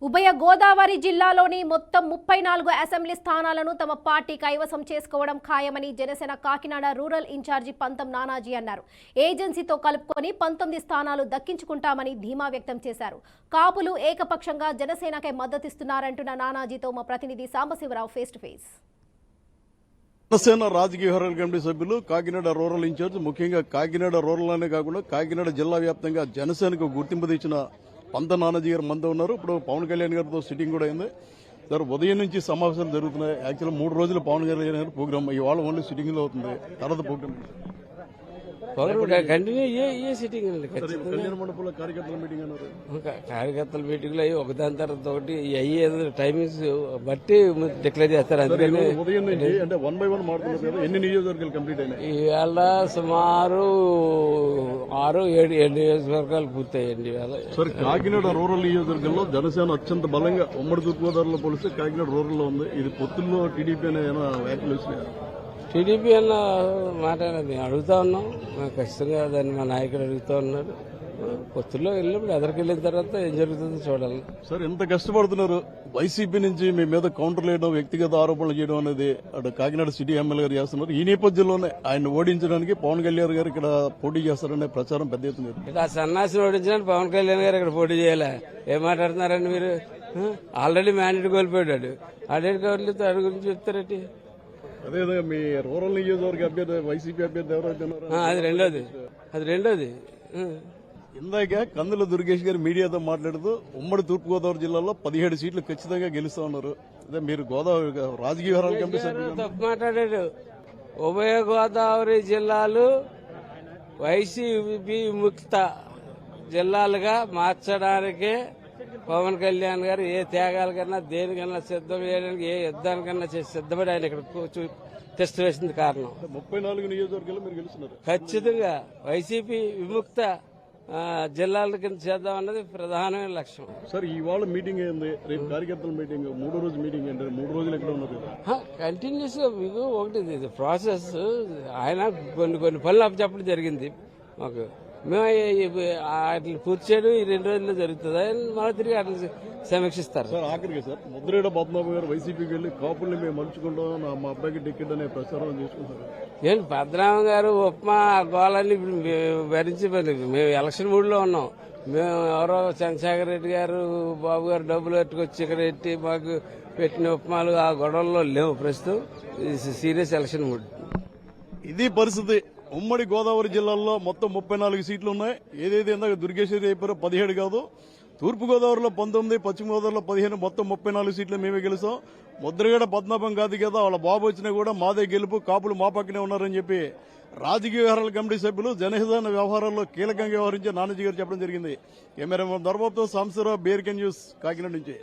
ఉభయ గోదావరి జిల్లాలోని మొత్తం 34 అసెంబ్లీ స్థానాలను తమ పార్టీ కైవసం చేసుకోవడం ఖాయమని జనసేన కాకినాడ రూరల్ ఇన్ఛార్జి పంతం నానాజీ అన్నారు. ఏజెన్సీతో కలుపుకొని 19 స్థానాలు దక్కించుకుంటామని ధీమా వ్యక్తం చేశారు. కాపులు ఏకపక్షంగా జనసేనకే మద్దతిస్తున్నారంటున్న నానాజీతో మా ప్రతినిధి Sambasivarao face to face. Janasena రాజకీయ వ్యవహారాల కమిటీ సభ్యులు కాకినాడ రూరల్ ఇన్ఛార్జ్, ముఖ్యంగా కాకినాడ రూరల్ అనే కాకుండా కాకినాడ జిల్లా వ్యాప్తంగా జనసేనకు గుర్తింపు తెచ్చిన పంత నానాజీ గారు మనతో ఉన్నారు. ఇప్పుడు పవన్ కళ్యాణ్ గారితో సిట్టింగ్ కూడా అయింది. సార్, ఉదయం నుంచి సమావేశాలు జరుగుతున్నాయి. యాక్చువల్ 3 రోజులు పవన్ కళ్యాణ్ గారి ప్రోగ్రామ్, ఇవాళ ఓన్లీ సిట్టింగ్ లో అవుతుంది. తర్వాత ప్రోగ్రామ్ కంటిన్యూ ఏ సిట్టింగ్ కళ్యాణ మండపంలో కార్యకర్తల మీటింగ్ అన్నారు. కార్యకర్తల మీటింగ్ లో ఒకదాని తర్వాత ఒకటి అయ్యే టైమింగ్స్ బట్టి డిక్లేర్ చేస్తారు. అందుకని ఉదయం నుంచి అంటే 1 by 1 మారుతున్నారు కదా, ఎన్ని నియోజకవర్గాలు కంప్లీట్ అయినాయి? ఈవేళ సుమారు 6-7 నియోజకవర్గాలు పూర్తయ్యండి. సార్, కాకినాడ రూరల్ నియోజకవర్గంలో జనసేన అత్యంత బలంగా ఉమ్మడి తూర్పుగోదావరిలో పోలిస్తే కాకినాడ రూరల్ లో ఉంది. ఇది పొత్తుల్లో టీడీపీ అనే వ్యాఖ్యలు వచ్చినాయి. టీడీపీ అన్న మాట మేము అడుగుతా ఉన్నాం. ఖచ్చితంగా దాన్ని మా నాయకుడు అడుగుతా ఉన్నారు. పొత్తుల్లో వెళ్ళినప్పుడు ఎదరికి వెళ్ళిన తర్వాత ఏం జరుగుతుందో చూడాలి. సార్, ఎంత కష్టపడుతున్నారు. వైసీపీ నుంచి మీ మీద కౌంటర్ వేయడం, వ్యక్తిగత ఆరోపణలు చేయడం అనేది అటు కాకినాడ సిటీ ఎమ్మెల్యే గారు చేస్తున్నారు. ఈ నేపథ్యంలోనే ఆయన ఓడించడానికి పవన్ కళ్యాణ్ గారు ఇక్కడ పోటీ చేస్తారనే ప్రచారం పెద్ద ఎత్తున. ఇక ఆ సన్నాసిని ఓడించడానికి పవన్ కళ్యాణ్ గారు ఇక్కడ పోటీ చేయాలి. ఏం మాట్లాడుతున్నారండి మీరు? ఆల్రెడీ మ్యాండేట్ కోల్పోయాడు. ఆల్రెడీ కోల్పోతే అడుగు గురించి చెప్తారండి. అదేవిధంగా మీ రూరల్ నియోజకవర్గ అభ్యర్థి వైసీపీ అభ్యర్థి ఎవరైతే అది రెండోది. ఇందాక కందుల దుర్గేష్ గారు మీడియాతో మాట్లాడుతూ ఉమ్మడి తూర్పుగోదావరి జిల్లాలో 17 సీట్లు ఖచ్చితంగా గెలుస్తా ఉన్నారు. అదే మీరు గోదావరి రాజకీయ వ్యవహారాల కమిటీ సభ్యులు తప్పు మాట్లాడాడు. ఉభయ గోదావరి జిల్లాలు వైసీపీ విముక్త జిల్లాలుగా మార్చడానికే పవన్ కళ్యాణ్ గారు ఏ త్యాగాలకన్నా దేనికన్నా సిద్ధం చేయడానికి, ఏ యుద్ధానికన్నా సిద్ధపడి ఆయన ఇక్కడ టెస్ట్ వేసింది కారణం. 34 నియోజకవర్గాలు మీరు గెలుస్తున్నారు. ఖచ్చితంగా వైసీపీ విముక్త జిల్లాల కింద చేద్దామన్నది ప్రధానమైన లక్ష్యం. సార్, ఇవాళ మీటింగ్ అయింది, రేపు కార్యకర్తల మీటింగ్, 3వ రోజు మీటింగ్ ఏంటి? 3 రోజులు ఎక్కడ ఉన్నారు? కంటిన్యూస్ గా మీకు ఒకటి ప్రాసెస్. ఆయన కొన్ని పనులు అప్పచెప్పడం జరిగింది మాకు. మేము వాటిని పూర్తి చేయడం ఈ 2 రోజుల్లో జరుగుతుంది. మళ్ళీ తిరిగి వాటిని సమీక్షిస్తారు. సార్, ఆఖరికి సార్ ముద్రేడ పద్మనాభం గారు వైసీపీకి వెళ్లి కాపుల్ని మేము మలుచుకుంటాం, మా అబ్బాయికి టికెట్ అనే ప్రచారం చేసుకుంటారు. ఏంటి పద్మనాభం గారు ఉప్మా గోళాన్ని భరించి మేము ఎలక్షన్ మూడ్ లో ఉన్నాం. మేము ఎవరో చంద్రశేఖర్ రెడ్డి గారు, బాబు గారు డబ్బులు పెట్టుకొచ్చి ఇక్కడ పెట్టి మాకు పెట్టిన ఉప్మాలు ఆ గొడవల్లో లేవు. ప్రస్తుతం సీరియస్ ఎలక్షన్ మూడ్. ఇది పరిస్థితి. ఉమ్మడి గోదావరి జిల్లాల్లో మొత్తం 34 సీట్లు ఉన్నాయి. ఏదైతే ఇందాక దుర్గేష్ చెప్పారో 17 కాదు, తూర్పుగోదావరిలో 19, పశ్చిమ గోదావరిలో 15, మొత్తం 34 సీట్లు మేమే గెలుస్తాం. ముద్రగడ పద్మనాభం కాదు కదా, వాళ్ళ బాబు వచ్చినా కూడా మాదే గెలుపు, కాపులు మా పక్కనే ఉన్నారని చెప్పి రాజకీయ వ్యవహారాల కమిటీ సభ్యులు జనసేన వ్యవహారాల్లో కీలకంగా వ్యవహరించే నానాజీ గారు చెప్పడం జరిగింది. కెమెరామెన్ ధర్మతో సాంబశివరావు, బీఆర్కే న్యూస్, కాకినాడ నుంచి.